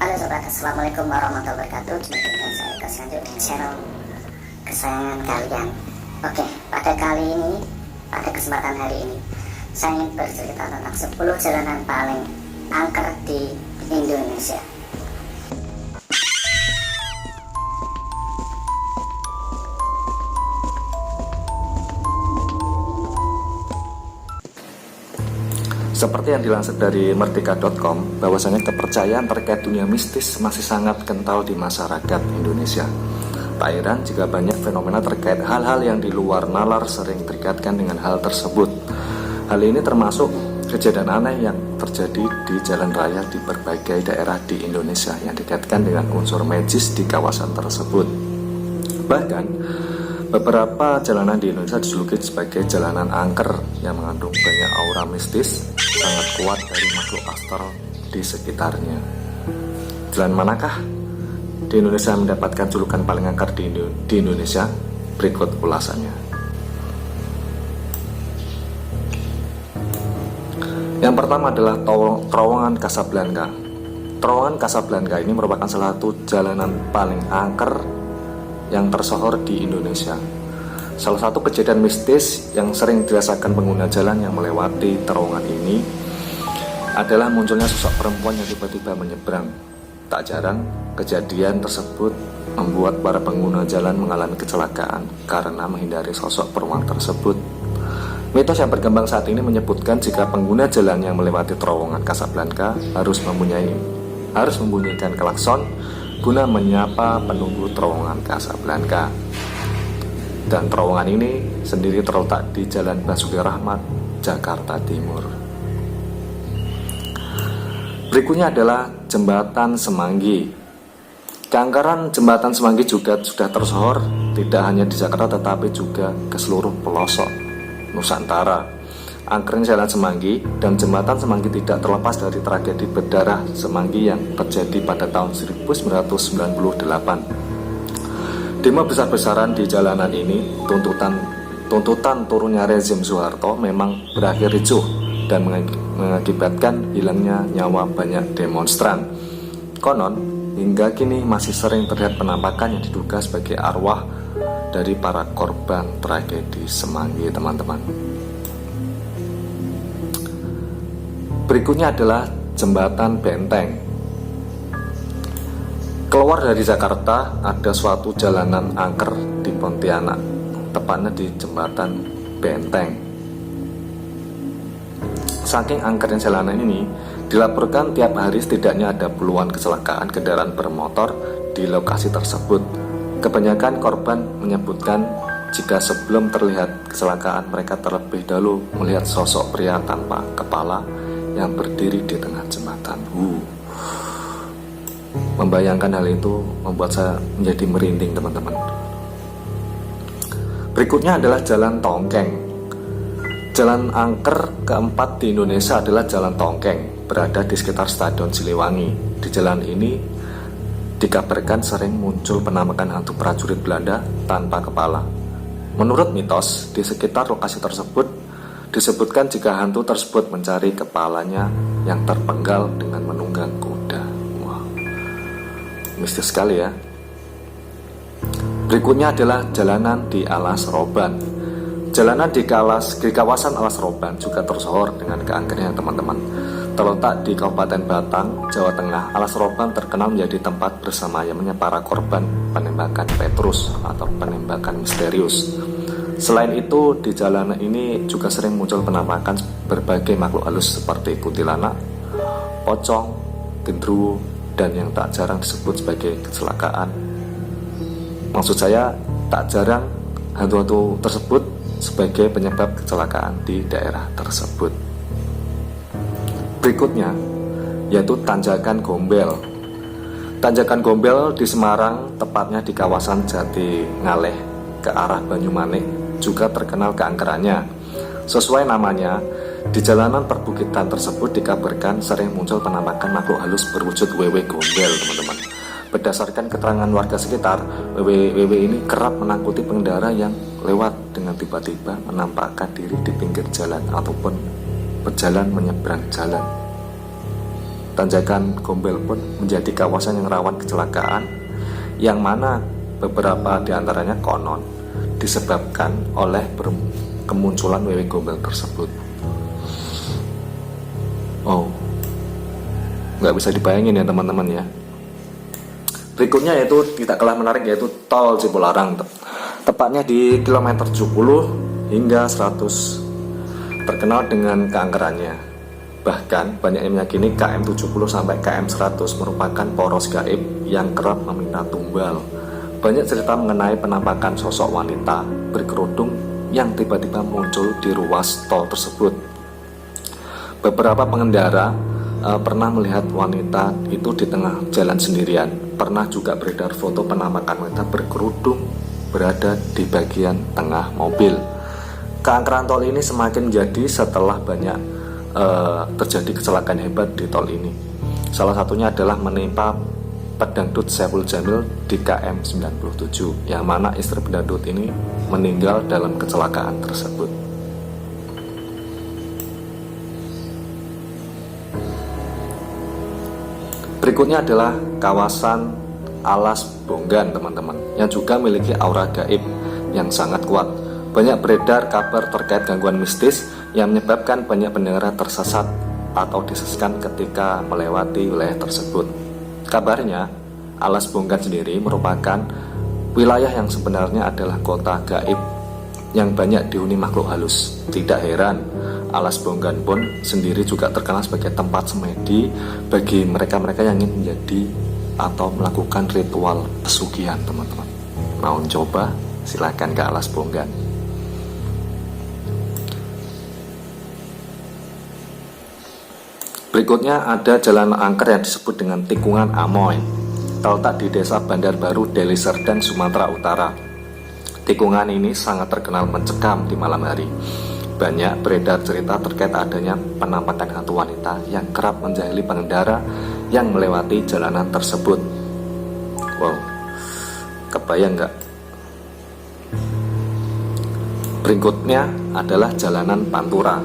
Halo sobat, assalamualaikum warahmatullahi wabarakatuh. Jumpa dengan saya Kosanjo di channel kesayangan kalian. Oke, pada kesempatan hari ini saya ingin bercerita tentang 10 jalanan paling angker di Indonesia. Seperti yang dilansir dari merdeka.com, bahwasanya kepercayaan terkait dunia mistis masih sangat kental di masyarakat Indonesia. Tak heran jika banyak fenomena terkait hal-hal yang di luar nalar sering dikaitkan dengan hal tersebut. Hal ini termasuk kejadian aneh yang terjadi di jalan raya di berbagai daerah di Indonesia yang dikaitkan dengan unsur magis di kawasan tersebut. Bahkan beberapa jalanan di Indonesia dijuluki sebagai jalanan angker yang mengandung banyak aura mistis sangat kuat dari makhluk astral di sekitarnya. Jalan manakah di Indonesia mendapatkan julukan paling angker di Indonesia? Berikut ulasannya. Yang pertama adalah Terowongan Casablanca. Terowongan Casablanca ini merupakan salah satu jalanan paling angker yang tersohor di Indonesia. Salah satu kejadian mistis yang sering dirasakan pengguna jalan yang melewati terowongan ini adalah munculnya sosok perempuan yang tiba-tiba menyeberang. Tak jarang kejadian tersebut membuat para pengguna jalan mengalami kecelakaan karena menghindari sosok perempuan tersebut. Mitos yang berkembang saat ini menyebutkan jika pengguna jalan yang melewati terowongan Casablanca harus membunyikan klakson guna menyapa penunggu terowongan Casablanca. Dan terowongan ini sendiri terletak di Jalan Basuki Rahmat, Jakarta Timur. Berikutnya adalah Jembatan Semanggi. Keangkeran Jembatan Semanggi juga sudah tersohor tidak hanya di Jakarta tetapi juga ke seluruh pelosok Nusantara. Angkernya Jalan Semanggi dan Jembatan Semanggi tidak terlepas dari tragedi berdarah Semanggi yang terjadi pada tahun 1998. Demo besar-besaran di jalanan ini, tuntutan turunnya rezim Soeharto memang berakhir ricuh dan mengakibatkan hilangnya nyawa banyak demonstran. Konon, hingga kini masih sering terlihat penampakan yang diduga sebagai arwah dari para korban tragedi Semanggi, teman-teman. Berikutnya adalah Jembatan Benteng. Keluar dari Jakarta ada suatu jalanan angker di Pontianak, tepatnya di Jembatan Benteng. Saking angkernya jalanan ini, dilaporkan tiap hari setidaknya ada puluhan kecelakaan kendaraan bermotor di lokasi tersebut. Kebanyakan korban menyebutkan jika sebelum terlihat kecelakaan mereka terlebih dahulu melihat sosok pria tanpa kepala yang berdiri di tengah jembatan. Membayangkan hal itu membuat saya menjadi merinding, teman-teman. Berikutnya adalah Jalan Tongkeng. Jalan angker keempat di Indonesia adalah Jalan Tongkeng, berada di sekitar Stadion Siliwangi. Di jalan ini dikabarkan sering muncul penampakan hantu prajurit Belanda tanpa kepala. Menurut mitos, di sekitar lokasi tersebut disebutkan jika hantu tersebut mencari kepalanya yang terpenggal dengan menunggang kuda. Mistis sekali ya. Berikutnya adalah jalanan di Alas Roban. Jalanan di kawasan Alas Roban juga tersohor dengan keangkerannya, teman-teman. Terletak di Kabupaten Batang, Jawa Tengah, Alas Roban terkenal menjadi tempat bersemayamnya para korban penembakan Petrus atau penembakan misterius. Selain itu, di jalanan ini juga sering muncul penampakan berbagai makhluk halus seperti kuntilanak, pocong, gendruwo, dan yang tak jarang disebut sebagai kecelakaan. Maksud saya, tak jarang hantu-hantu tersebut sebagai penyebab kecelakaan di daerah tersebut. Berikutnya, yaitu Tanjakan Gombel. Tanjakan Gombel di Semarang, tepatnya di kawasan Jati Ngaleh ke arah Banyumanik, juga terkenal keangkerannya. Sesuai namanya, di jalanan perbukitan tersebut dikabarkan sering muncul penampakan makhluk halus berwujud wewe gombel, teman-teman. Berdasarkan keterangan warga sekitar, wewe ini kerap menangkuti pengendara yang lewat dengan tiba-tiba menampakkan diri di pinggir jalan ataupun berjalan menyeberang jalan. Tanjakan Gombel pun menjadi kawasan yang rawan kecelakaan, yang mana beberapa diantaranya konon disebabkan oleh kemunculan wewe gombel tersebut. Oh, nggak bisa dibayangin ya teman-teman ya. Berikutnya yaitu tidak kalah menarik, yaitu tol Cipularang, tepatnya di kilometer 70 hingga 100, terkenal dengan keangkerannya. Bahkan banyak yang meyakini KM 70 sampai KM 100 merupakan poros gaib yang kerap meminta tumbal. Banyak cerita mengenai penampakan sosok wanita berkerudung yang tiba-tiba muncul di ruas tol tersebut. Beberapa pengendara pernah melihat wanita itu di tengah jalan sendirian. Pernah juga beredar foto penampakan wanita berkerudung berada di bagian tengah mobil. Keangkeran tol ini semakin menjadi setelah banyak terjadi kecelakaan hebat di tol ini. Salah satunya adalah menimpa pedangdut Saiful Jamil di KM 97, yang mana istri pedangdut ini meninggal dalam kecelakaan tersebut. Berikutnya adalah kawasan Alas Bonggan, teman-teman, yang juga memiliki aura gaib yang sangat kuat. Banyak beredar kabar terkait gangguan mistis yang menyebabkan banyak pengendara tersesat atau disesatkan ketika melewati wilayah tersebut. Kabarnya, Alas Bonggan sendiri merupakan wilayah yang sebenarnya adalah kota gaib yang banyak dihuni makhluk halus. Tidak heran, Alas Bonggan pun sendiri juga terkenal sebagai tempat semedi bagi mereka-mereka yang ingin menjadi atau melakukan ritual pesugihan, teman-teman. Mau coba? Silakan ke Alas Bonggan. Berikutnya ada jalan angker yang disebut dengan Tikungan Amoy, terletak di desa Bandar Baru, Deli Serdang, Sumatera Utara. Tikungan ini sangat terkenal mencekam di malam hari. Banyak beredar cerita terkait adanya penampakan hantu wanita yang kerap menjahili pengendara yang melewati jalanan tersebut. Wow, kebayang nggak? Berikutnya adalah Jalanan Pantura.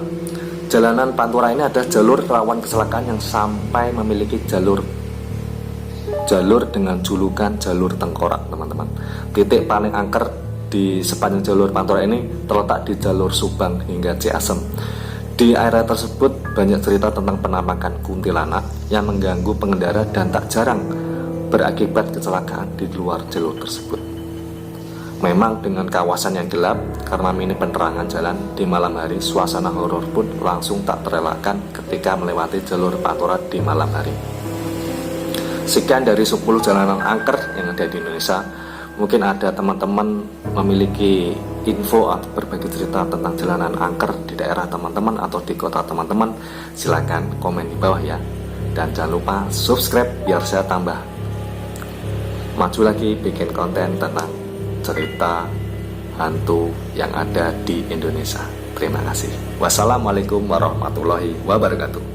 Jalanan Pantura ini ada jalur rawan kecelakaan yang sampai memiliki jalur dengan julukan jalur tengkorak, teman-teman. Titik paling angker di sepanjang jalur Pantura ini terletak di jalur Subang hingga Ciasem. Di area tersebut banyak cerita tentang penampakan kuntilanak yang mengganggu pengendara dan tak jarang berakibat kecelakaan di luar jalur tersebut. Memang dengan kawasan yang gelap karena minim penerangan jalan di malam hari, suasana horor pun langsung tak terelakkan ketika melewati jalur Pantura di malam hari. Sekian dari 10 jalanan angker yang ada di Indonesia. Mungkin ada teman-teman memiliki info atau berbagi cerita tentang jalanan angker di daerah teman-teman atau di kota teman-teman. Silakan komen di bawah ya. Dan jangan lupa subscribe biar saya tambah maju lagi bikin konten tentang cerita hantu yang ada di Indonesia. Terima kasih. Wassalamualaikum warahmatullahi wabarakatuh.